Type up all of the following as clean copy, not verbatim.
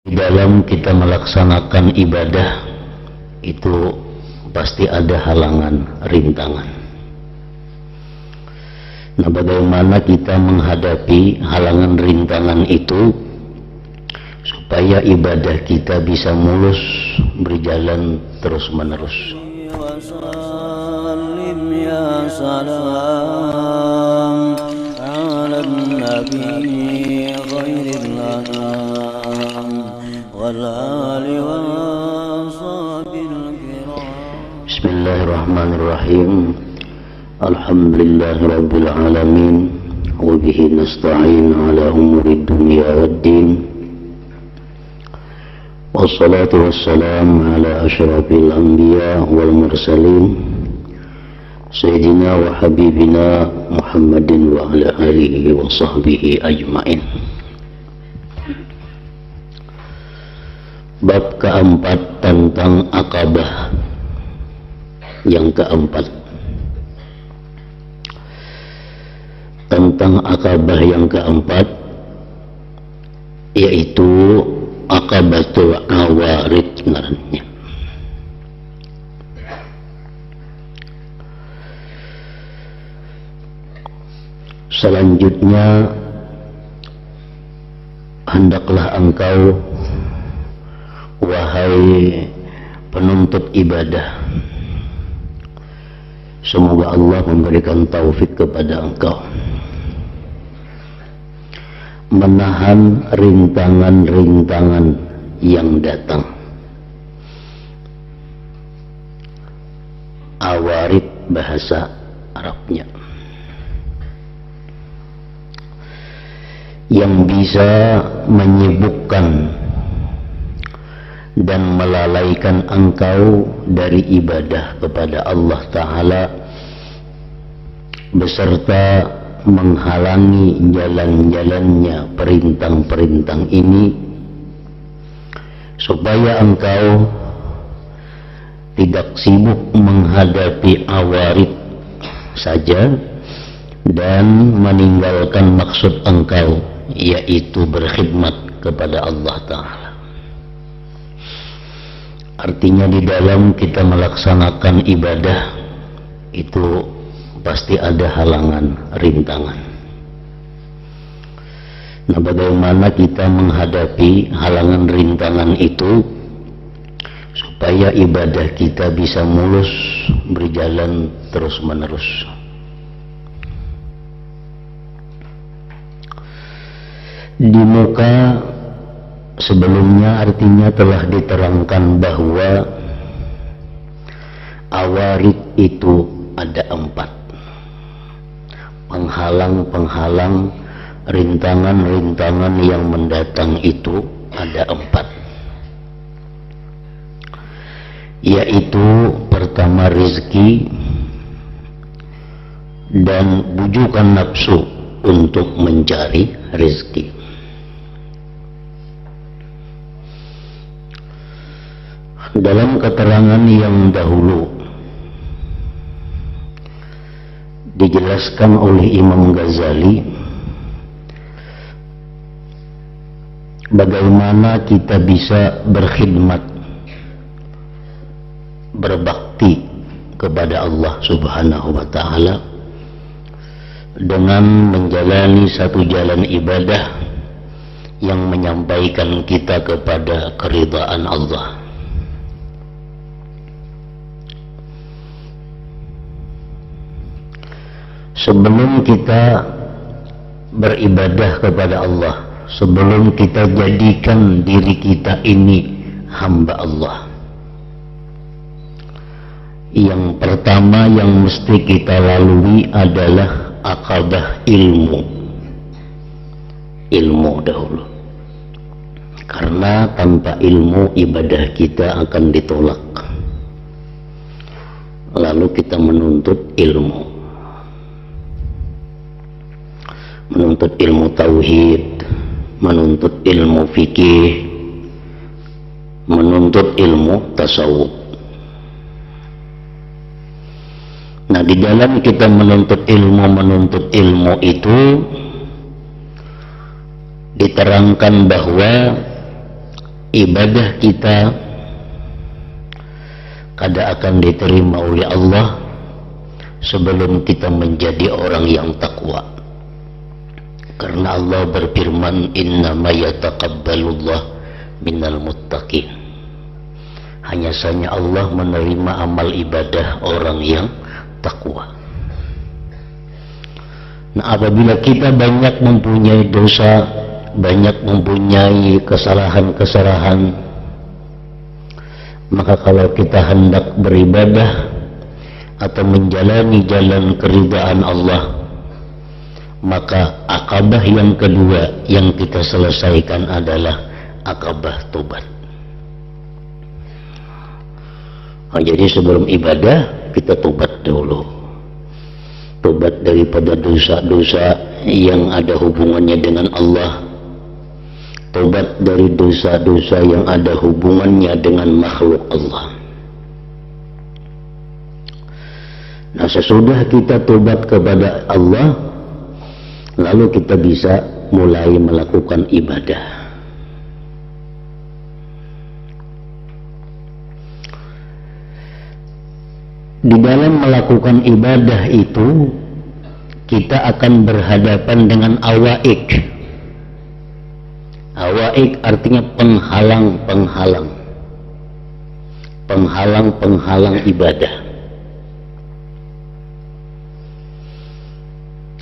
Di dalam kita melaksanakan ibadah itu pasti ada halangan, rintangan. Nah, bagaimana kita menghadapi halangan rintangan itu supaya ibadah kita bisa mulus, berjalan terus menerus. Bismillahirrahmanirrahim. Alhamdulillahirabbil alamin wa bihi nasta'in ala umurid dunya waddin. Wassalatu wassalamu ala asyrafil anbiya wal mursalin sayyidina wa habibina Muhammadin wa ala alihi wa sahbihi ajmain. Bab keempat tentang Aqabah yang keempat. Tentang Aqabah yang keempat, yaitu Aqabatul Awarid ngarannya. Selanjutnya, hendaklah engkau, wahai penuntut ibadah, semoga Allah memberikan taufik kepada engkau, menahan rintangan-rintangan yang datang. Awarid bahasa Arabnya, yang bisa menyibukkan dan melalaikan engkau dari ibadah kepada Allah Ta'ala, beserta menghalangi jalan-jalannya perintang-perintang ini, supaya engkau tidak sibuk menghadapi awarid saja dan meninggalkan maksud engkau, yaitu berkhidmat kepada Allah Ta'ala. Artinya di dalam kita melaksanakan ibadah itu pasti ada halangan, rintangan. Nah, bagaimana kita menghadapi halangan, rintangan itu supaya ibadah kita bisa mulus, berjalan terus menerus. Di muka sebelumnya artinya telah diterangkan bahwa awarid itu ada 4. Penghalang-penghalang, rintangan-rintangan yang mendatang itu ada 4. Yaitu pertama rezeki dan bujukan nafsu untuk mencari rezeki. Dalam keterangan yang dahulu dijelaskan oleh Imam Ghazali bagaimana kita bisa berkhidmat, berbakti kepada Allah Subhanahu wa Ta'ala dengan menjalani satu jalan ibadah yang menyampaikan kita kepada keridhaan Allah. Sebelum kita beribadah kepada Allah, sebelum kita jadikan diri kita ini hamba Allah, yang pertama yang mesti kita lalui adalah aqabah ilmu. Ilmu dahulu. Karena tanpa ilmu ibadah kita akan ditolak. Lalu kita menuntut ilmu. Menuntut ilmu tauhid, menuntut ilmu fikih, menuntut ilmu tasawuf. Nah, di dalam kita menuntut ilmu itu diterangkan bahwa ibadah kita kada akan diterima oleh Allah sebelum kita menjadi orang yang takwa. Karena Allah berfirman, innama yataqabbalullah minal muttaqin. Hanya saja Allah menerima amal ibadah orang yang takwa. Nah, apabila kita banyak mempunyai dosa, banyak mempunyai kesalahan-kesalahan, maka kalau kita hendak beribadah atau menjalani jalan keridhaan Allah, maka akabah yang kedua yang kita selesaikan adalah akabah tobat. Jadi sebelum ibadah kita tobat dulu. Tobat daripada dosa-dosa yang ada hubungannya dengan Allah. Tobat dari dosa-dosa yang ada hubungannya dengan makhluk Allah. Nah, sesudah kita tobat kepada Allah, lalu kita bisa mulai melakukan ibadah. Di dalam melakukan ibadah itu kita akan berhadapan dengan awaik. Awaik artinya penghalang-penghalang. Penghalang-penghalang ibadah.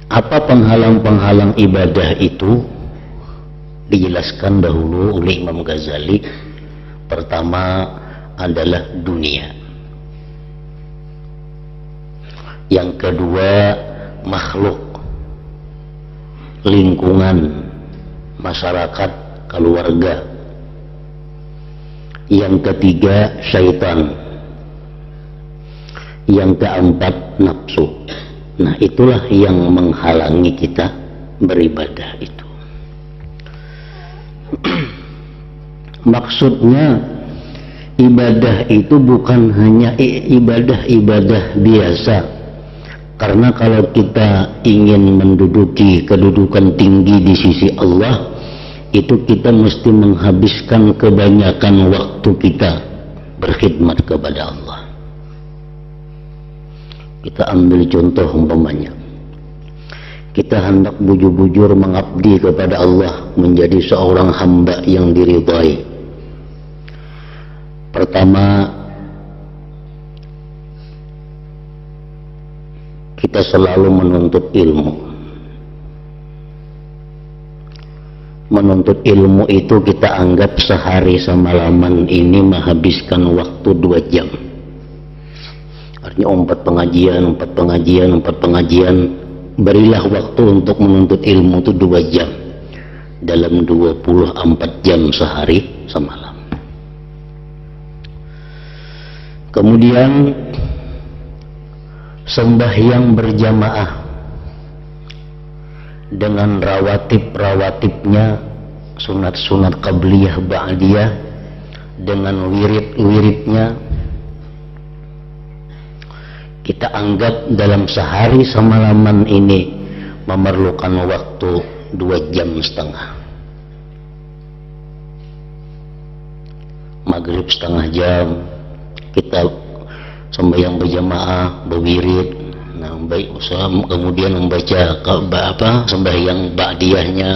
Apa penghalang-penghalang ibadah itu? Dijelaskan dahulu oleh Imam Ghazali. Pertama adalah dunia. Yang kedua makhluk, lingkungan, masyarakat, keluarga. Yang ketiga syaitan. Yang keempat nafsu. Nah, itulah yang menghalangi kita beribadah itu. Maksudnya ibadah itu bukan hanya ibadah-ibadah biasa. Karena kalau kita ingin menduduki kedudukan tinggi di sisi Allah, itu kita mesti menghabiskan kebanyakan waktu kita berkhidmat kepada Allah. Kita ambil contoh umpamanya, kita hendak bujur-bujur mengabdi kepada Allah, menjadi seorang hamba yang diridhai. Pertama, kita selalu menuntut ilmu. Menuntut ilmu itu kita anggap sehari semalaman ini menghabiskan waktu 2 jam. Artinya 4 pengajian. Berilah waktu untuk menuntut ilmu itu 2 jam. Dalam 24 jam sehari semalam. Kemudian sembahyang berjamaah dengan rawatib-rawatibnya, sunat-sunat qabliyah ba'diyah, dengan wirid-wiridnya. Kita anggap dalam sehari semalaman ini memerlukan waktu 2,5 jam. Maghrib setengah jam, kita sembahyang berjamaah, berwirid, nah, baik usaha, kemudian membaca sembahyang ba'diyahnya,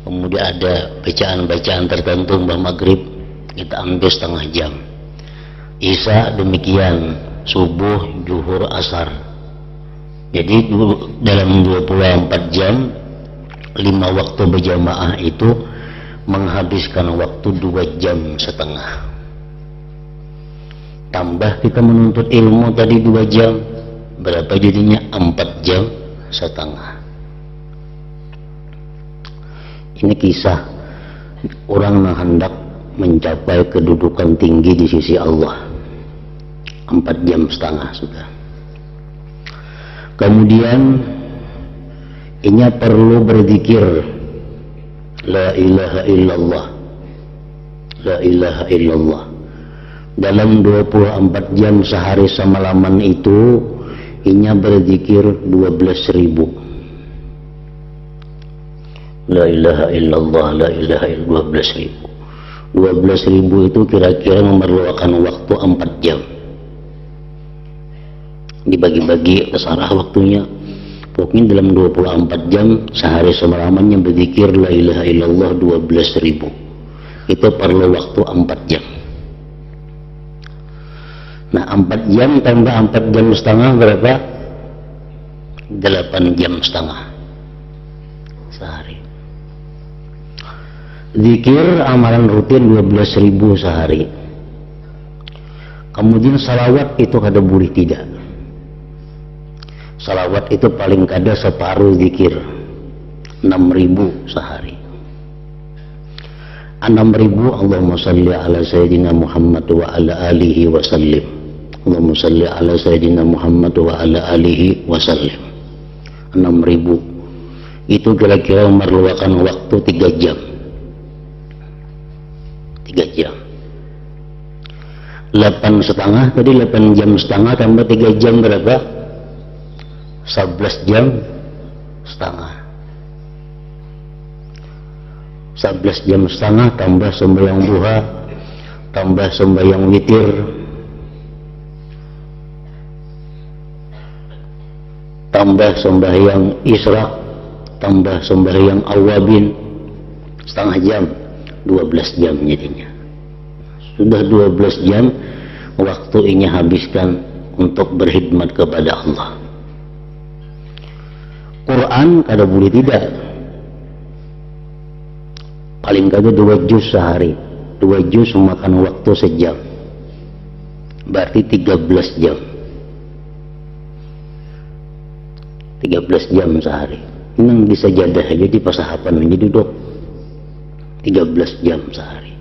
kemudian ada bacaan-bacaan tertentu maghrib, kita ambil setengah jam. Isya demikian, subuh, zuhur, asar. Jadi dalam 24 jam 5 waktu berjamaah itu menghabiskan waktu 2,5 jam. Tambah kita menuntut ilmu tadi 2 jam, berapa jadinya? 4,5 jam. Ini kisah orang yang hendak mencapai kedudukan tinggi di sisi Allah. 4,5 jam sudah. Kemudian ini perlu berzikir la ilaha illallah, la ilaha illallah. Dalam 24 jam sehari semalaman itu inya berzikir 12.000. La ilaha illallah, la ilaha illallah 12.000. 12.000 itu kira-kira memerlukan waktu 4 jam. Dibagi-bagi terserah waktunya. Pokoknya dalam 24 jam sehari semalaman yang berzikir la ilaha illallah 12.000. Itu perlu waktu 4 jam. Nah 4 jam tambah 4 jam setengah berapa? 8 jam setengah sehari. Zikir amalan rutin 12.000 sehari. Kemudian salawat itu kada boleh tidak. Salawat itu paling kada separuh zikir, 6.000 sehari. 6.000 Allahumma salli ala sayyidina Muhammad wa ala alihi wa sallim. Allahumma salli ala sayyidina Muhammad wa ala alihi wa sallim. 6.000 itu kira-kira memerlukan waktu 3 jam. 3 jam. 8,5 tadi 8 jam setengah tambah 3 jam berapa? 11 jam setengah. 11 jam setengah tambah sembahyang duha, tambah sembahyang witir, tambah sembahyang isra, tambah sembahyang awabin, setengah jam, 12 jam jadinya. Sudah 12 jam waktu ini habiskan untuk berkhidmat kepada Allah. Quran kada boleh tidak. Paling kada 2 juz sehari. 2 juz memakan waktu sejam. Berarti 13 jam. 13 jam sehari. Ini bisa jadah aja di pasahapan menjadi duduk. 13 jam sehari.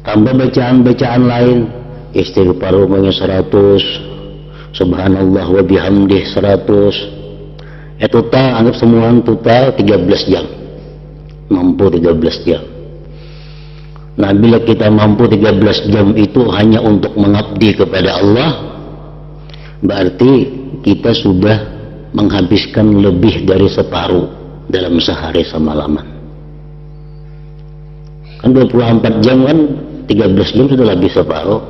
Tambah bacaan-bacaan lain. Istighfar umumnya 100. Subhanallah wa bihamdih 100. Total anggap semua total 13 jam. Mampu 13 jam. Nah bila kita mampu 13 jam itu hanya untuk mengabdi kepada Allah, berarti kita sudah menghabiskan lebih dari separuh dalam sehari semalaman. Kan 24 jam kan 13 jam sudah lebih separuh.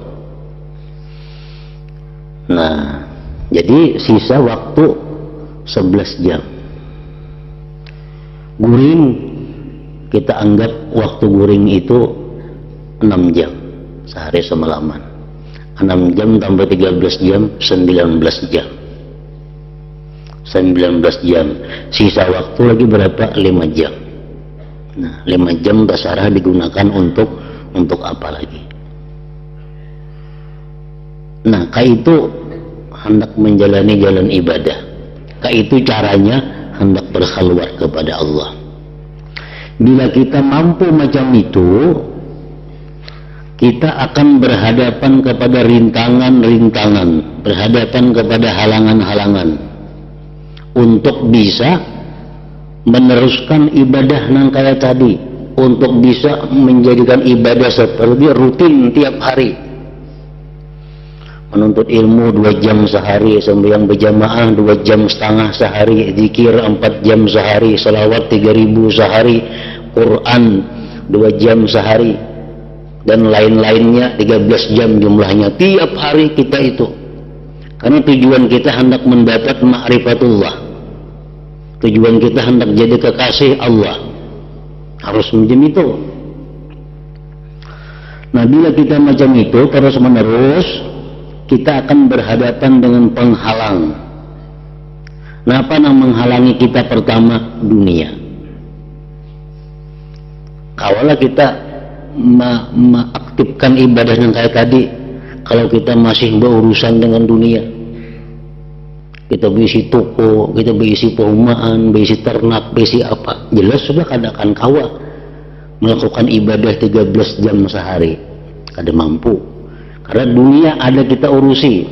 Nah jadi sisa waktu 11 jam. Guring kita anggap waktu guring itu 6 jam sehari semalaman. 6 jam tambah 13 jam 19 jam. 19 jam. Sisa waktu lagi berapa? 5 jam. Nah 5 jam basarah digunakan untuk apa lagi? Nah kayak itu hendak menjalani jalan ibadah. Itu caranya hendak berkhalwat kepada Allah. Bila kita mampu macam itu, kita akan berhadapan kepada rintangan-rintangan, berhadapan kepada halangan-halangan untuk bisa meneruskan ibadah nang kaya tadi, untuk bisa menjadikan ibadah seperti rutin tiap hari. Menuntut ilmu 2 jam sehari, sembahyang berjamaah 2 jam setengah sehari, zikir 4 jam sehari, salawat 3.000 sehari, Quran 2 jam sehari, dan lain-lainnya 13 jam jumlahnya tiap hari kita itu. Karena tujuan kita hendak mendapat ma'rifatullah, tujuan kita hendak jadi kekasih Allah, harus macam itu. Nah bila kita macam itu terus menerus, kita akan berhadapan dengan penghalang. Nah, apa yang menghalangi kita? Pertama, dunia. Kawalah kita mengaktifkan ibadah yang kayak tadi, kalau kita masih berurusan dengan dunia, kita berisi toko, kita berisi perumahan, berisi ternak, berisi apa, jelas sudah kada akan kawa melakukan ibadah 13 jam sehari, kada mampu. Karena dunia ada kita urusi.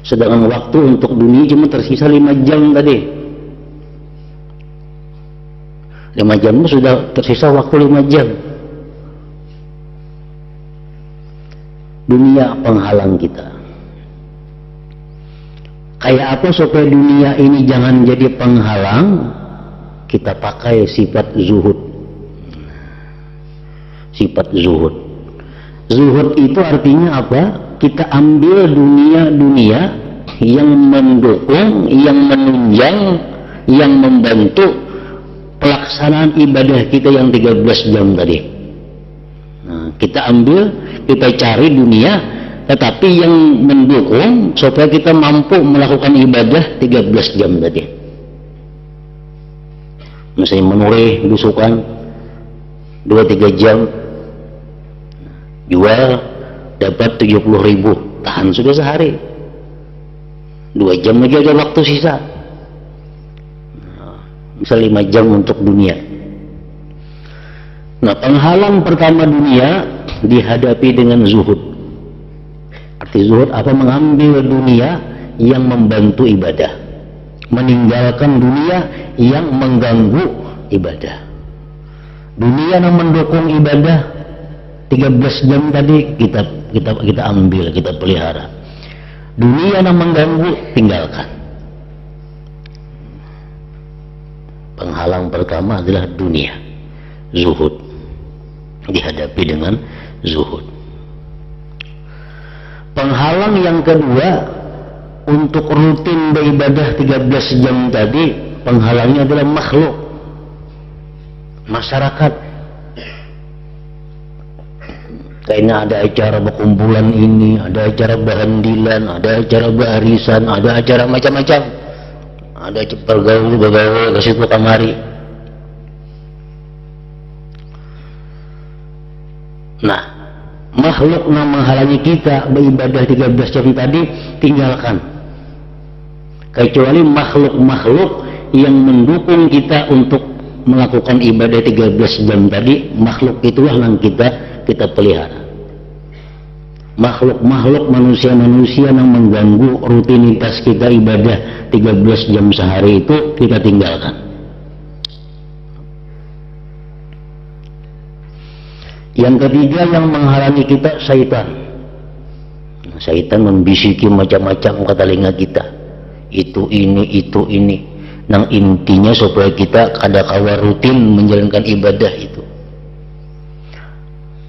Sedangkan waktu untuk dunia cuma tersisa 5 jam tadi. 5 jam sudah tersisa waktu 5 jam. Dunia penghalang kita. Kayak apa supaya dunia ini jangan jadi penghalang? Kita pakai sifat zuhud. sifat zuhud. Zuhud itu artinya apa? Kita ambil dunia-dunia yang mendukung, yang menunjang, yang membantu pelaksanaan ibadah kita yang 13 jam tadi. Nah, kita ambil, kita cari dunia, tetapi yang mendukung supaya kita mampu melakukan ibadah 13 jam tadi. Misalnya menurih busukan 2-3 jam, jual dapat 70.000, tahan sudah sehari. 2 jam lagi ada waktu sisa. Misal 5 jam untuk dunia. Nah, penghalang pertama dunia dihadapi dengan zuhud. Arti zuhud apa? Mengambil dunia yang membantu ibadah, meninggalkan dunia yang mengganggu ibadah. Dunia yang mendukung ibadah 13 jam tadi kita ambil, kita pelihara. Dunia yang mengganggu, tinggalkan. Penghalang pertama adalah dunia, zuhud. Dihadapi dengan zuhud. Penghalang yang kedua untuk rutin beribadah 13 jam tadi, penghalangnya adalah makhluk, masyarakat. Kayaknya ada acara berkumpulan ini, ada acara bahandilan, ada acara barisan, ada acara macam-macam, ada bergaul ke situ kamari. Nah, makhluk yang menghalangi kita beribadah 13 jam tadi, tinggalkan. Kecuali makhluk-makhluk yang mendukung kita untuk melakukan ibadah 13 jam tadi, makhluk itulah yang kita pelihara. Makhluk-makhluk manusia-manusia yang mengganggu rutinitas kita ibadah 13 jam sehari itu kita tinggalkan. Yang ketiga yang menghalangi kita, syaitan. Syaitan membisiki macam-macam ke telinga kita. Itu ini. Nang intinya supaya kita kadang-kala rutin menjalankan ibadah itu.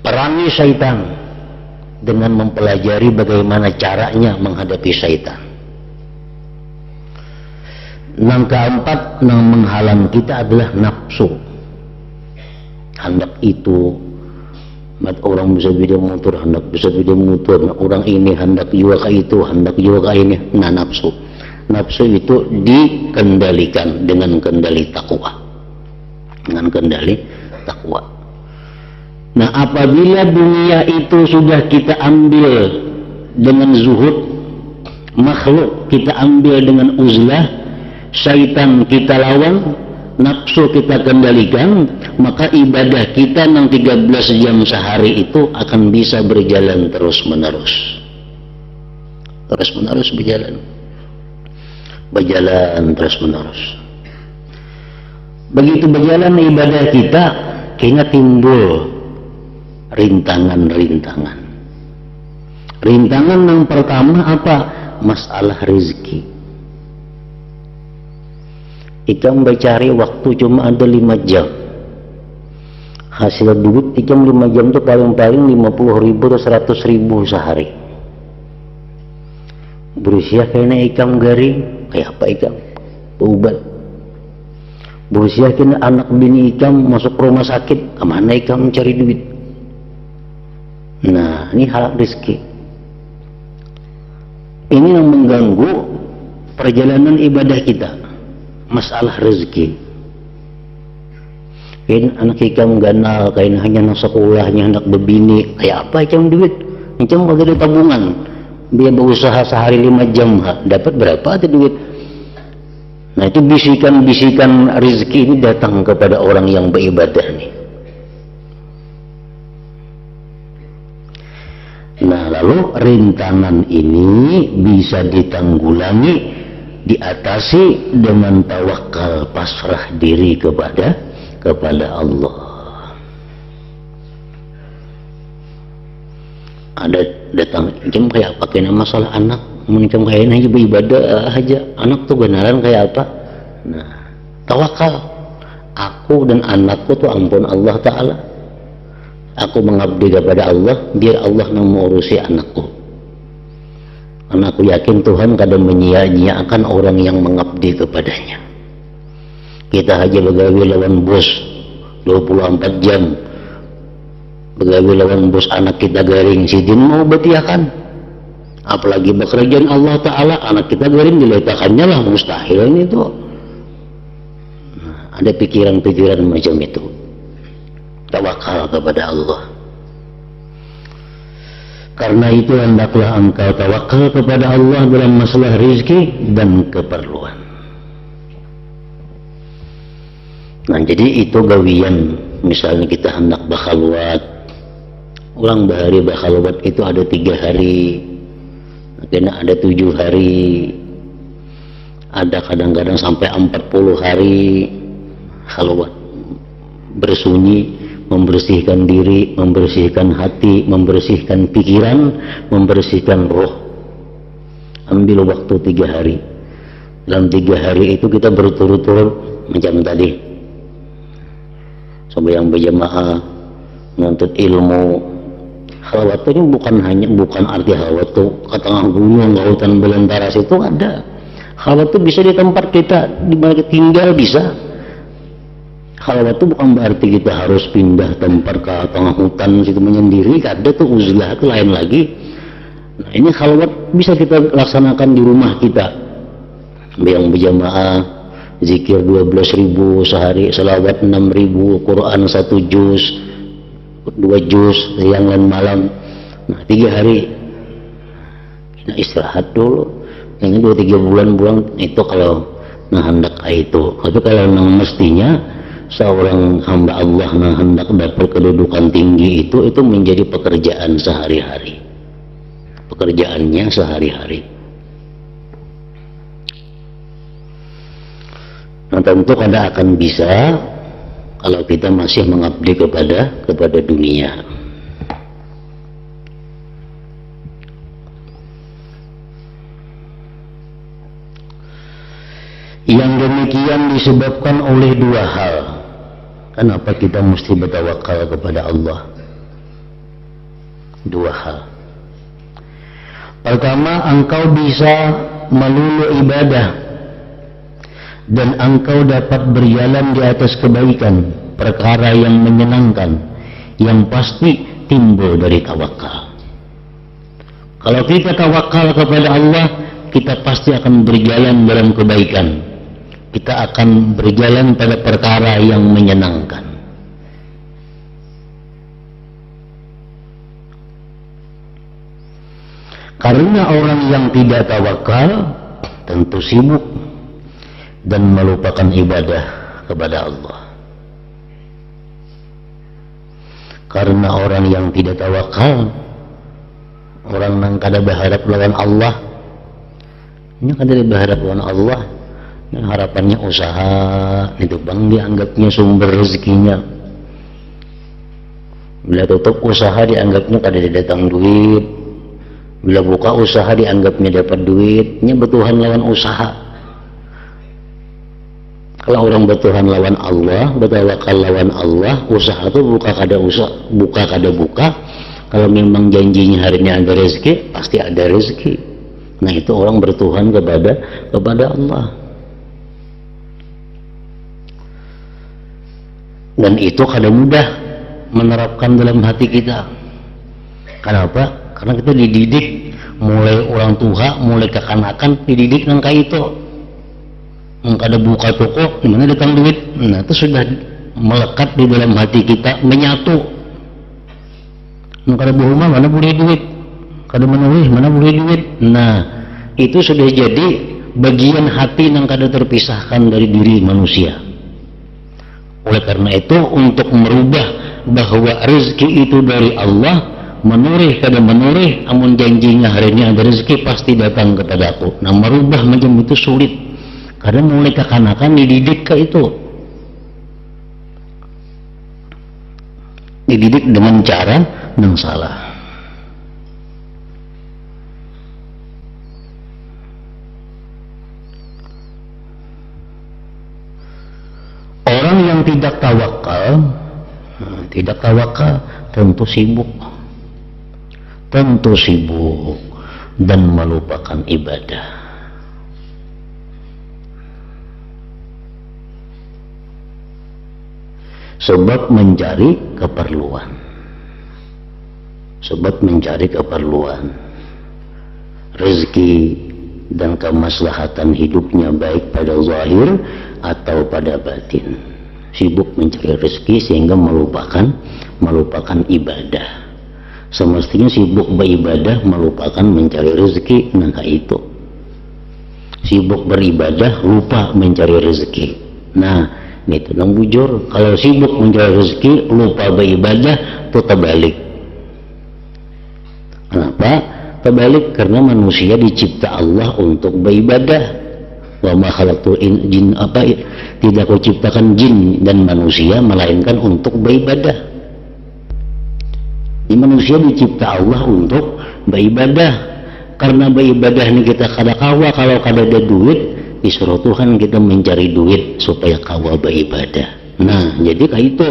Perangi syaitan dengan mempelajari bagaimana caranya menghadapi syaitan. Yang keempat yang menghalang kita adalah nafsu. Hendak itu, orang bisa beda motor, hendak bisa beda motor. Orang ini hendak juga ke itu, hendak juga ke ini. Nah, nafsu. Nafsu itu dikendalikan dengan kendali takwa. Dengan kendali takwa. Nah, apabila dunia itu sudah kita ambil dengan zuhud, makhluk kita ambil dengan uzlah, syaitan kita lawan, nafsu kita kendalikan, maka ibadah kita yang 13 jam sehari itu akan bisa berjalan terus-menerus. Terus-menerus berjalan. Berjalan terus-menerus. Begitu berjalan ibadah kita, kayaknya timbul rintangan-rintangan. Rintangan yang pertama apa? Masalah rezeki. Ikam mencari waktu cuma ada 5 jam. Hasil duit ikam 5 jam itu paling-paling 50.000 atau 100.000 sehari. Berusia kayaknya ikam garing, kayak apa ikam? Berubat. Berusia kena anak bini ikam masuk rumah sakit, kemana ikam mencari duit? Nah, ini hal rezeki. Ini yang mengganggu perjalanan ibadah kita. Masalah rezeki. Kain anak ikam ganal, kain hanya nak sekolahnya, anak berbini, kayak apa ikam duit? Ikam ada tabungan. Dia berusaha sehari 5 jam, dapat berapa ada duit? Nah, itu bisikan-bisikan rezeki ini datang kepada orang yang beribadah nih. Nah, lalu rintangan ini bisa ditanggulangi, diatasi dengan tawakal, pasrah diri kepada Allah. Ada datang jam kayak apa kena masalah anak, menikam kayak aja beribadah aja, anak tuh benaran kayak apa? Nah, tawakal, aku dan anakku tuh ampun Allah Ta'ala. Aku mengabdi kepada Allah, biar Allah yang mengurusi anakku. Karena aku yakin Tuhan kadang menyia-nyiakan orang yang mengabdi kepadanya. Kita aja begawi lawan bos 24 jam, begawi lawan bos anak kita garing, sidin mau betiakan. Apalagi bekerjaan Allah Ta'ala, anak kita garing diletakkannya lah, mustahil itu. Nah, ada pikiran-pikiran macam itu. Tawakal kepada Allah. Karena itu hendaklah engkau tawakal kepada Allah dalam masalah rezeki dan keperluan. Nah, jadi itu gawian. Misalnya kita hendak bakhalwat, ulang bahari bakhalwat itu ada 3 hari, akhirnya ada 7 hari, ada kadang-kadang sampai 40 hari khalwat, bersunyi, membersihkan diri, membersihkan hati, membersihkan pikiran, membersihkan roh. Ambil waktu 3 hari. Dalam 3 hari itu kita berturut-turut macam tadi, sembahyang berjamaah, menuntut ilmu. Khalwat itu bukan arti khalwat itu ke tengah gunung, lautan belantara, situ ada. Khalwat itu bisa di tempat kita, di mana kita tinggal bisa. Khalwat itu bukan berarti kita harus pindah tempat ke tengah hutan situ menyendiri, ada tuh uzlah itu lain lagi. Nah, ini khalwat bisa kita laksanakan di rumah kita, yang berjamaah, zikir 12.000 sehari, salawat 6.000, Quran 1 juz, 2 juz siang dan malam. Nah, 3 hari kita istirahat dulu. Yang 2-3 bulan itu kalau hendak itu. Tapi kalau mestinya seorang hamba Allah hendak dapat kedudukan tinggi itu menjadi pekerjaan sehari-hari, pekerjaannya sehari-hari. Nah, tentu kada akan bisa kalau kita masih mengabdi kepada dunia. Yang demikian disebabkan oleh 2 hal. Kenapa kita mesti bertawakal kepada Allah? 2 hal. Pertama, engkau bisa melulu ibadah dan engkau dapat berjalan di atas kebaikan, perkara yang menyenangkan, yang pasti timbul dari tawakal. Kalau kita tawakal kepada Allah, kita pasti akan berjalan dalam kebaikan. Kita akan berjalan pada perkara yang menyenangkan. Karena orang yang tidak tawakal tentu sibuk dan melupakan ibadah kepada Allah. Karena orang yang tidak tawakal, orang yang kada berharap lawan Allah, ini kada berharap lawan Allah, harapannya usaha itu bang, dianggapnya sumber rezekinya. Bila tutup usaha dianggapnya kada datang duit, bila buka usaha dianggapnya dapat duit. Ini bertuhan lawan usaha. Kalau orang bertuhan lawan Allah, bertawakal lawan Allah, usaha itu buka kada buka. Kalau memang janjinya hari ini ada rezeki, pasti ada rezeki. Nah, itu orang bertuhan kepada Allah. Dan itu kada mudah menerapkan dalam hati kita. Kenapa? Karena kita dididik mulai orang tua, mulai kekanakan, dididik nangka itu. Kada buka toko, dimana datang duit. Nah, itu sudah melekat di dalam hati kita, menyatu. Kada berumah, mana boleh duit? Kada menulis, mana boleh duit? Nah, itu sudah jadi bagian hati yang kada terpisahkan dari diri manusia. Oleh karena itu, untuk merubah bahwa rezeki itu dari Allah, menurih kada menurih, amun janjinya hari ini ada rezeki pasti datang kepadaku. Nah, merubah macam itu sulit. Karena mulai kekanakan dididik ke itu, dididik dengan cara yang salah. Orang yang tidak tawakal tentu sibuk dan melupakan ibadah. Sebab mencari keperluan rezeki dan kemaslahatan hidupnya, baik pada zahir atau pada batin. Sibuk mencari rezeki sehingga melupakan ibadah. Semestinya sibuk beribadah melupakan mencari rezeki. Nah itu sibuk beribadah lupa mencari rezeki. Nah itu nang bujur. Kalau sibuk mencari rezeki lupa beribadah, itu terbalik. Kenapa? Terbalik karena manusia dicipta Allah untuk beribadah. Wa ma khalaqtul jin, tidak kuciptakan jin dan manusia melainkan untuk beribadah. Di manusia dicipta Allah untuk beribadah. Karena beribadah ini kita kada kawa, kalau kada ada duit disuruh Tuhan kita mencari duit supaya kawa beribadah. Nah jadi kayak itu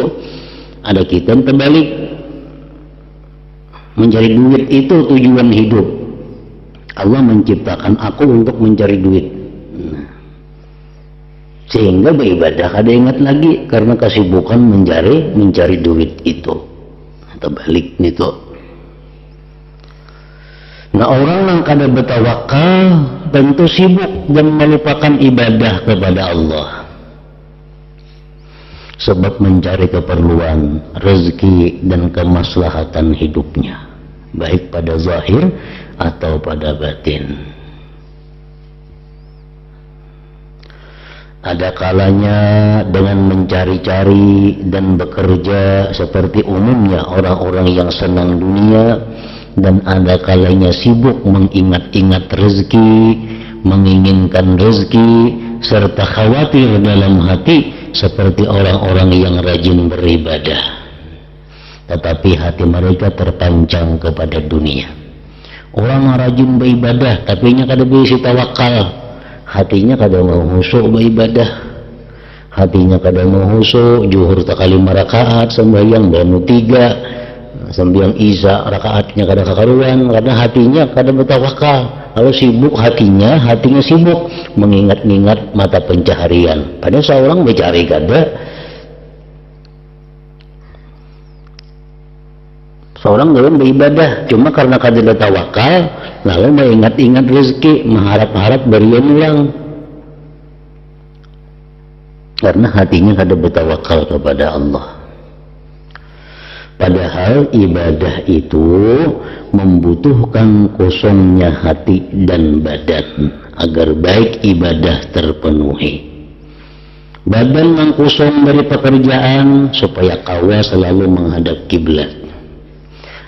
ada kita terbalik. Mencari duit itu tujuan hidup. Allah menciptakan aku untuk mencari duit. Nah, sehingga beribadah kada ingat lagi karena kesibukan mencari duit itu. Terbalik itu. Nah orang yang kada bertawakal tentu sibuk dan melupakan ibadah kepada Allah. Sebab mencari keperluan, rezeki dan kemaslahatan hidupnya, baik pada zahir atau pada batin. Ada kalanya dengan mencari-cari dan bekerja seperti umumnya orang-orang yang senang dunia, dan ada kalanya sibuk mengingat-ingat rezeki, menginginkan rezeki, serta khawatir dalam hati seperti orang-orang yang rajin beribadah, tetapi hati mereka terpancang kepada dunia. Orang rajin beribadah tapi nya kada bisa tawakal, hatinya kada mau khusyuk beribadah, hatinya kada mau khusyuk. Zuhur tak kali 5 rakaat, sembahyang banu 3, sembahyang isya rakaatnya kada kakaruan karena hatinya kada bertawakal. Kalau sibuk hatinya sibuk mengingat-ingat mata pencaharian. Padahal seorang mencari kada, seorang dalam beribadah, cuma karena kada tawakal lalu mengingat-ingat rezeki, mengharap-harap berian ulang. Karena hatinya kada bertawakal kepada Allah. Padahal ibadah itu membutuhkan kosongnya hati dan badan agar baik ibadah terpenuhi. Badan yang kosong dari pekerjaan supaya kawa selalu menghadap kiblat.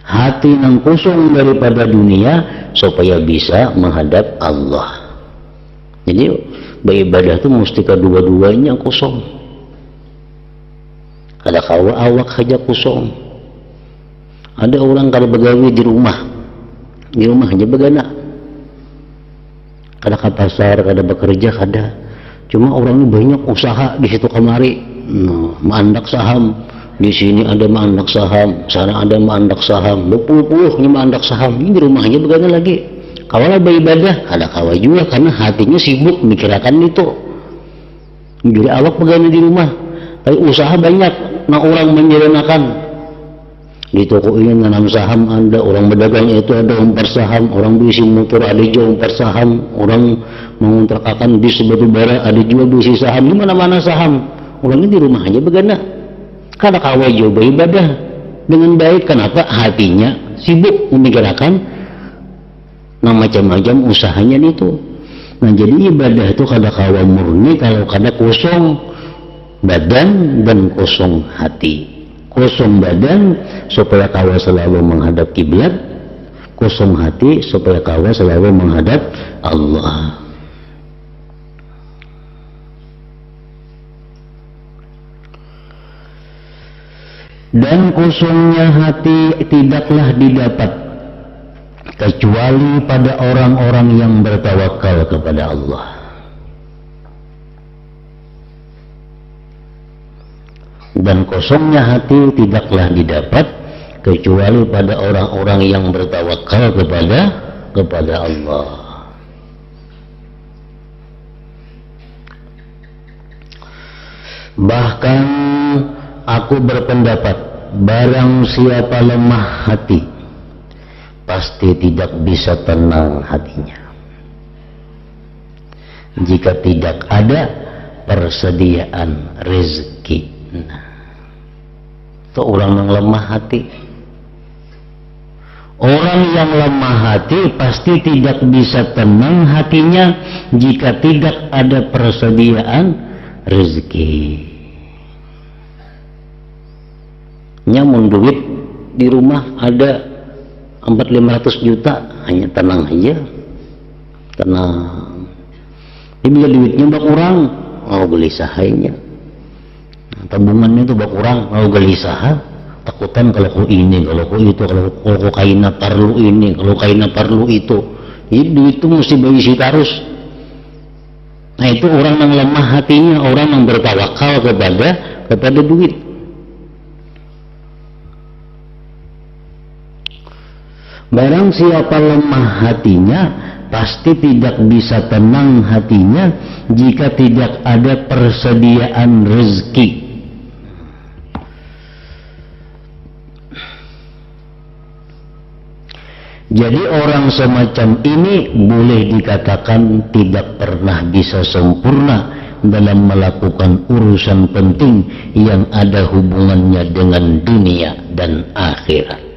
Hati yang kosong daripada dunia supaya bisa menghadap Allah. Jadi beribadah itu mesti kedua-duanya kosong. Kada kawa awak saja kosong. Ada orang kada begawi di rumah aja begana, kada ke pasar, kada bekerja, kada. Cuma orang ini banyak usaha di situ kemari, mandak saham, di sini ada mandak saham, sana ada mandak saham, berpuluh-puluhnya mandak saham. Ini di rumahnya begana lagi. Kawalah beribadah, kada kawa juga karena hatinya sibuk mikirkan itu. Jadi awak begana di rumah, tapi usaha banyak, nah orang menjalankan. Di toko ini nanam saham, ada orang berdagang itu ada umpar saham, orang bisi motor ada juga umpar saham, orang mengontrakkan bis batu bara ada juga bisi saham, di mana-mana saham. Orangnya di rumah aja begana, kada kawa juga beribadah dengan baik. Kenapa? Hatinya sibuk memikirkan nah macam-macam usahanya itu. Nah jadi ibadah itu kada kawa murni kalau kada kosong badan dan kosong hati. Kosong badan supaya kawa selalu menghadap kiblat, kosong hati supaya kawa selalu menghadap Allah. Dan kosongnya hati tidaklah didapat kecuali pada orang-orang yang bertawakal kepada Allah. Dan kosongnya hati tidaklah didapat kecuali pada orang-orang yang bertawakal kepada Allah. Bahkan aku berpendapat, barang siapa lemah hati, pasti tidak bisa tenang hatinya jika tidak ada persediaan rezeki. Nah, itu orang yang lemah hati. Orang yang lemah hati pasti tidak bisa tenang hatinya jika tidak ada persediaan rezeki. Nyamun duit di rumah ada 400-500 juta, hanya tenang aja, tenang. Ini bila duitnya berkurang, mau gelisahnya. Tabungannya itu berkurang, mau gelisah. Takutan kalau ku ini, kalau ku itu, kalau ku kaina perlu ini, kalau kaina perlu itu. Jadi duit itu mesti berisi terus. Nah, itu orang yang lemah hatinya, orang yang bertawakal kepada duit. Barang siapa lemah hatinya, pasti tidak bisa tenang hatinya jika tidak ada persediaan rezeki. Jadi orang semacam ini boleh dikatakan tidak pernah bisa sempurna dalam melakukan urusan penting yang ada hubungannya dengan dunia dan akhirat.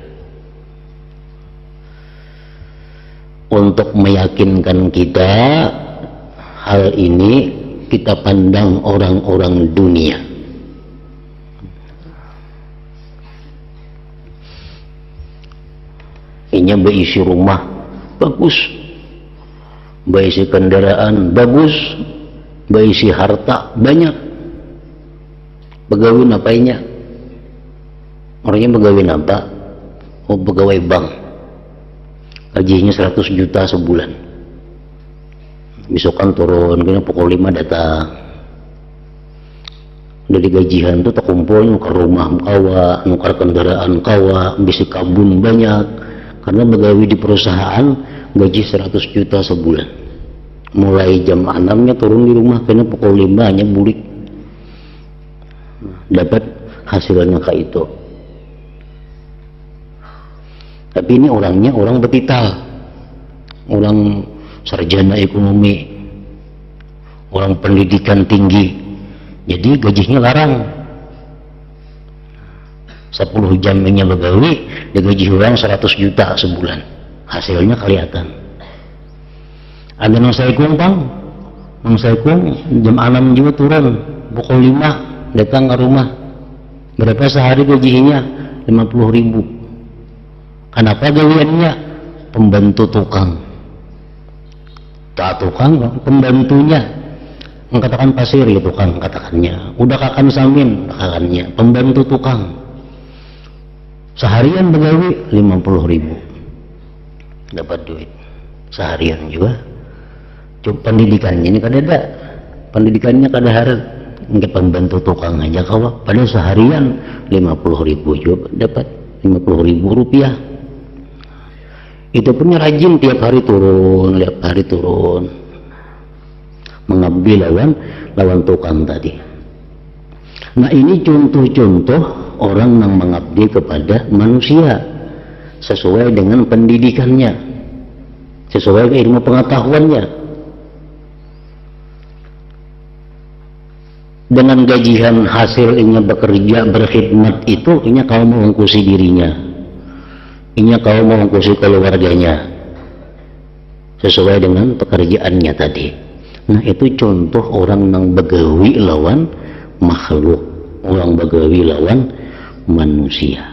Untuk meyakinkan kita hal ini, kita pandang orang-orang dunia. Ini berisi rumah bagus, berisi kendaraan bagus, berisi harta banyak. Pegawai apanya? Orangnya pegawai apa? Oh, pegawai bank. Gajinya 100 juta sebulan. Besok kan turun, kena pukul 5 datang. Dari gajian tuh terkumpul nukar rumah kawa, nukar kendaraan kawa, bisi kabun banyak. Karena pegawai di perusahaan gaji 100 juta sebulan. Mulai jam 6-nya turun di rumah, kena pukul 5-nya bulik. Dapat hasilnya kayak itu. Tapi ini orangnya orang betital, orang sarjana ekonomi, orang pendidikan tinggi, jadi gajinya larang. 10 jamnya pegawai, digaji orang 100 juta sebulan, hasilnya kelihatan. Ada nang saya kumpang, nang saya jam 6 juga turun, pukul 5 datang ke rumah. Berapa sehari gajinya? 50.000. Kenapa gawiannya? Pembantu tukang. Tak tukang, pembantunya. Mengatakan pasir ya tukang, katakannya. Udah kakan samin, katakannya. Pembantu tukang. Seharian begawi 50.000. Dapat duit. Seharian juga. Coba pendidikannya ini kada ada. Pendidikannya kada harap. Nggak pembantu tukang aja kawa. Padahal seharian 50.000 juga dapat. 50.000 rupiah. Itu punya rajin tiap hari turun, mengabdi lawan tukang tadi. Nah, ini contoh-contoh orang yang mengabdi kepada manusia sesuai dengan pendidikannya, sesuai dengan ilmu pengetahuannya. Dengan gajian hasilnya bekerja berkhidmat itu, ini kau mengungkusi dirinya. Ini kau mengungkusi keluarganya sesuai dengan pekerjaannya tadi. Nah, itu contoh orang yang begawi lawan makhluk, orang begawi lawan manusia.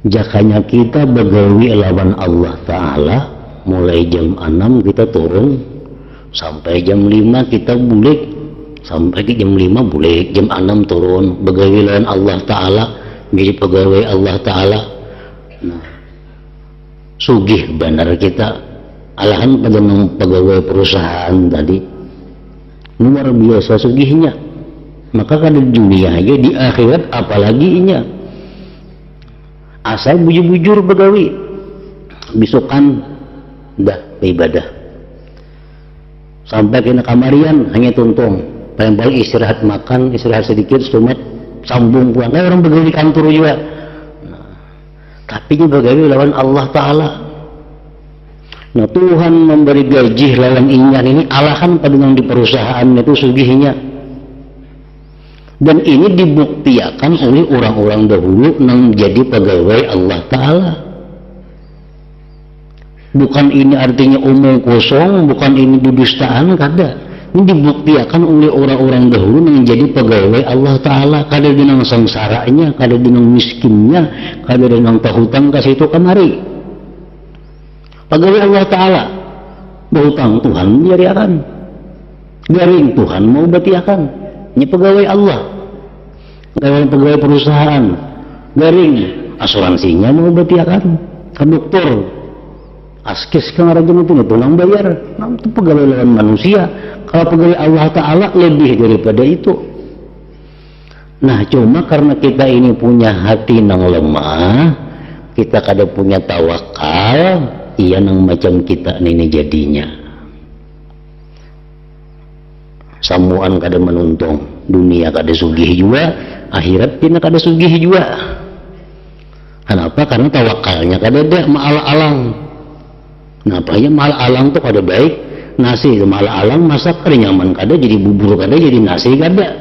Jakanya kita begawi lawan Allah Ta'ala, mulai jam 6 kita turun sampai jam 5 kita bulik, sampai jam 5 bulik, jam 6 turun begawi lawan Allah Ta'ala, menjadi pegawai Allah Ta'ala. Nah, sugih benar kita, alahan pada pegawai perusahaan tadi luar biasa sugihnya. Maka kan di dunia aja, di akhirat apalagi inya. asal bujur-bujur begawi besokan dah beribadah sampai kena kamarian hanya tuntung paling-paling istirahat makan, istirahat sedikit sumat sambung pulang. Orang begawi di kantor juga tapi ini begawi lawan Allah Ta'ala. Nah Tuhan memberi gaji lawan inyan ini alahan pada yang di perusahaan itu sugihnya, dan ini dibuktikan oleh orang-orang dahulu yang menjadi pegawai Allah Ta'ala. Bukan ini artinya omong kosong, bukan ini dudustaan, kada. Ini dibuktikan oleh orang-orang dahulu yang menjadi pegawai Allah Ta'ala. Kada dinang sengsaranya, kada dinang miskinnya, kada dinang tahutang ke situ kemari. Pegawai Allah Ta'ala berhutang Tuhan menjadikan, garing Tuhan mau batiakan. Ini pegawai Allah, pegawai perusahaan, garing asuransinya mau batiakan, dokter askes kan rajin itu nang bayar. Nah, itu pegawai lawan manusia. Kalau pegawai Allah Ta'ala lebih daripada itu. Nah cuma karena kita ini punya hati nang lemah, kita kada punya tawakal, iya nang macam kita ini jadinya. Samuan kada menuntung, dunia kada sugih juga, akhirat tina kada sugih juga. Kenapa? Karena tawakalnya kada ada, maal-alang. Kenapa ya maal-alang tuh kada baik? Nasi itu maal-alang masak kada nyaman, kada jadi bubur, kada jadi nasi, kada.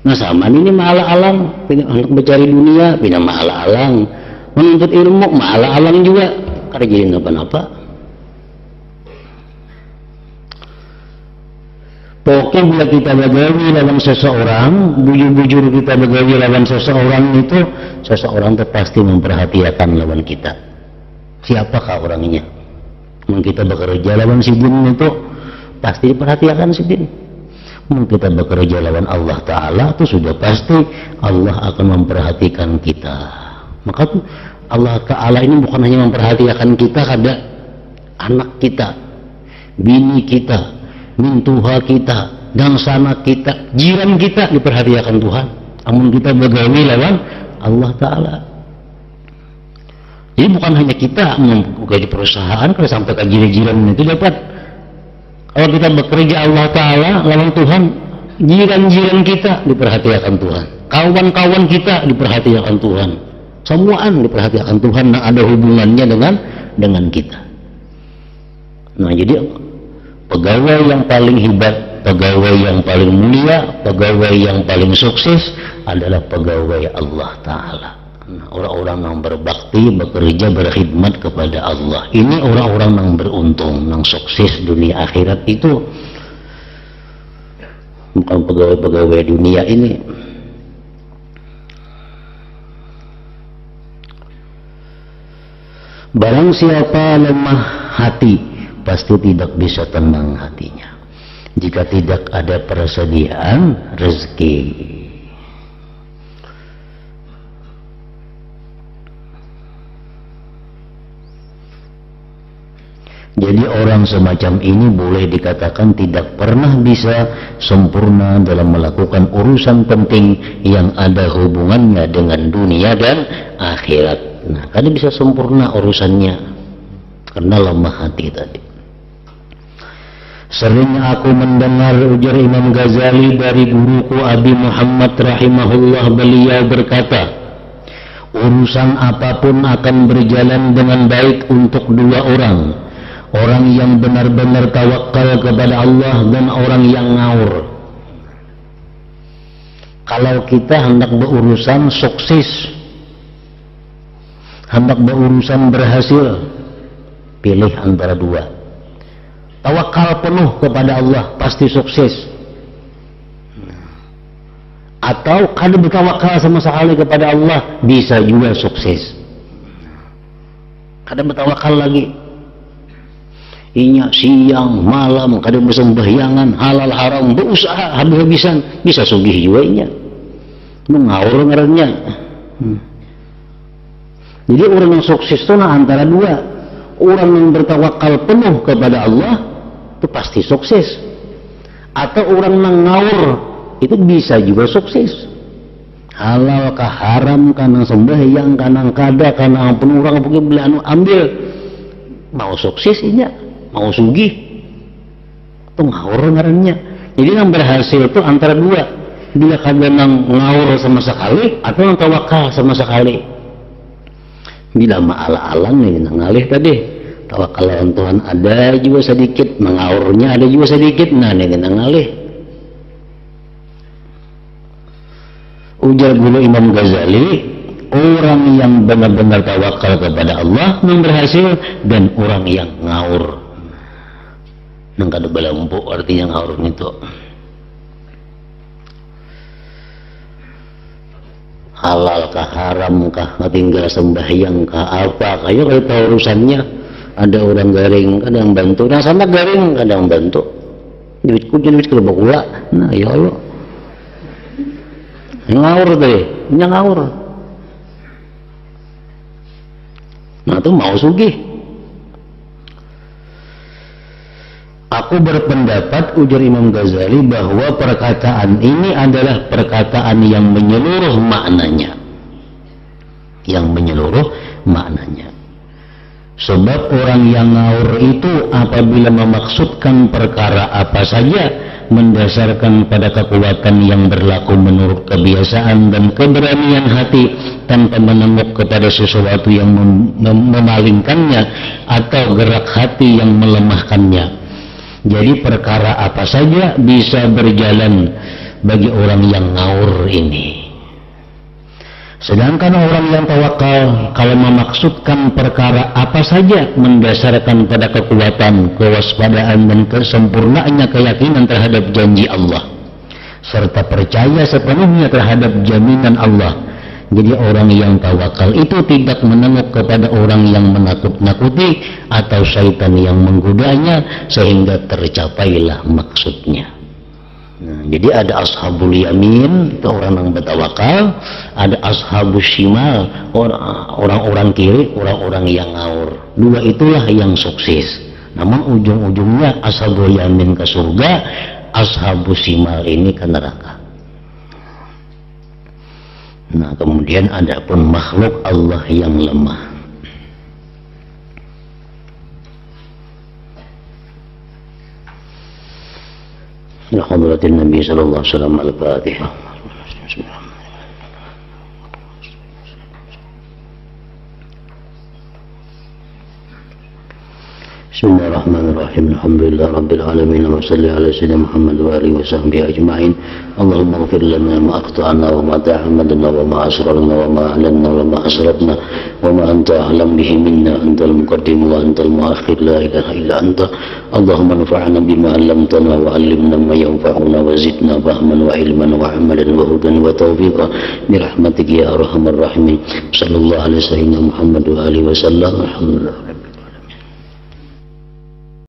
Nah sama ini maal-alang, untuk mencari dunia pindah maal-alang, menuntut ilmu maal-alang juga, kada jadi napa-napa. Pokoknya bila kita begawi lawan seseorang, bujur-bujur kita begawi lawan seseorang itu, seseorang itu pasti memperhatikan lawan kita. Siapakah orangnya? Mungkin kita bekerja lawan sidin itu pasti diperhatikan sidin. Mungkin kita bekerja lawan Allah Ta'ala itu sudah pasti Allah akan memperhatikan kita. Maka tuh Allah Ta'ala ini bukan hanya memperhatikan kita, kada anak kita, bini kita, mintuha kita, dan sana kita, jiran kita diperhatikan Tuhan. Amun kita begawi lawan Allah Ta'ala. Jadi bukan hanya kita gaji perusahaan, kalau sampai ke jiran-jiran itu dapat. Kalau kita bekerja Allah Ta'ala lawan Tuhan, jiran-jiran kita diperhatikan Tuhan, kawan-kawan kita diperhatikan Tuhan, semuaan diperhatikan Tuhan yang ada hubungannya dengan kita. Nah jadi pegawai yang paling hebat, pegawai yang paling mulia, pegawai yang paling sukses adalah pegawai Allah Ta'ala. Nah, orang-orang yang berbakti, bekerja, berkhidmat kepada Allah. Ini orang-orang yang beruntung, yang sukses dunia akhirat itu. Bukan pegawai-pegawai dunia ini. Barang siapa lemah hati, pasti tidak bisa tenang hatinya jika tidak ada persediaan rezeki. Jadi orang semacam ini boleh dikatakan tidak pernah bisa sempurna dalam melakukan urusan penting yang ada hubungannya dengan dunia dan akhirat. Nah, kada bisa sempurna urusannya karena lemah hati tadi. Sering aku mendengar ujar Imam Ghazali dari guruku Abi Muhammad rahimahullah, beliau berkata, urusan apapun akan berjalan dengan baik untuk dua orang. Orang yang benar-benar tawakal kepada Allah dan orang yang ngaur. Kalau kita hendak berurusan sukses, hendak berurusan berhasil, pilih antara dua. Tawakal penuh kepada Allah, pasti sukses. Atau kada bertawakal sama sekali kepada Allah, bisa juga sukses. Kada bertawakal lagi, inya siang malam kada bersembahyangan, halal haram berusaha habis-habisan, bisa sugih juga inya. Ngawur ngarannya. Jadi orang yang sukses itu antara dua. Orang yang bertawakal penuh kepada Allah itu pasti sukses. Atau orang yang ngawur itu bisa juga sukses. halal kah haram kana sembahyang kana kada kana ampun urang pokoknya beli anu ambil mau sukses inya mau sugih itu ngawur ngarannya. Jadi yang berhasil itu antara dua, bila kadang ngawur sama sekali atau yang tawakal sama sekali. Bila ma'ala-alang nih ngalih tadi tawakal lawan Tuhan ada juga sedikit, mengawurnya ada juga sedikit, nah nih ngalih. Ujar guru Imam Ghazali, orang yang benar-benar tawakal kepada Allah yang berhasil, dan orang yang ngawur nang kada balampu artinya ngawur itu. Halal kah haram kah tinggal sembahyang kah apa kayak kalau tahu urusannya. Ada orang garing kadang bantu, nah sama garing kadang bantu, duitku jadi duit kelebak gula, nah ya Allah ngawur tadi, ngawur. Nah itu mau sugih. Aku berpendapat, ujar Imam Ghazali, bahwa perkataan ini adalah perkataan yang menyeluruh maknanya. Yang menyeluruh maknanya. Sebab orang yang ngawur itu apabila memaksudkan perkara apa saja, mendasarkan pada kekuatan yang berlaku menurut kebiasaan dan keberanian hati, tanpa menengok kepada sesuatu yang memalingkannya atau gerak hati yang melemahkannya. Jadi perkara apa saja bisa berjalan bagi orang yang ngawur ini. Sedangkan orang yang tawakal kalau memaksudkan perkara apa saja mendasarkan pada kekuatan, kewaspadaan dan kesempurnaannya keyakinan terhadap janji Allah, serta percaya sepenuhnya terhadap jaminan Allah. Jadi orang yang tawakal itu tidak menengok kepada orang yang menakut-nakuti atau syaitan yang menggodanya sehingga tercapailah maksudnya. Nah, jadi ada ashabul yamin, itu orang yang bertawakal, ada ashabus shimal, orang-orang kiri, orang-orang yang ngawur. Dua itulah yang sukses. Namun ujung-ujungnya ashabul yamin ke surga, ashabus shimal ini ke neraka. Nah, kemudian ada pun makhluk Allah yang lemah. Ya hadratin Nabi sallallahu alaihi wasallam al-Fatihah. Bismillahirrahmanirrahim. Alhamdulillah rabbil alamin wa salli ala sayyidina Muhammad wa alihi wa sahbihi ajma'in. Allahumma ighfir lana ma akhta'na wa ma ta'ammadna wa ma asrarna wa ma a'lanna wa ma asrafna wa ma anta a'lam bihi minna, antal muqaddim wa antal muakhir, la ilaha illa anta. Allahumma anfa'na bima 'allamtana wa 'allimna ma yanfa'una wa zidna fahman wa ilman wa 'amalan wa hudan wa tawfiqa bi rahmatika ya arhamar rahimin. Sallallahu alaihi wasallam Muhammad wa alihi wa sallam. Alhamdulillah.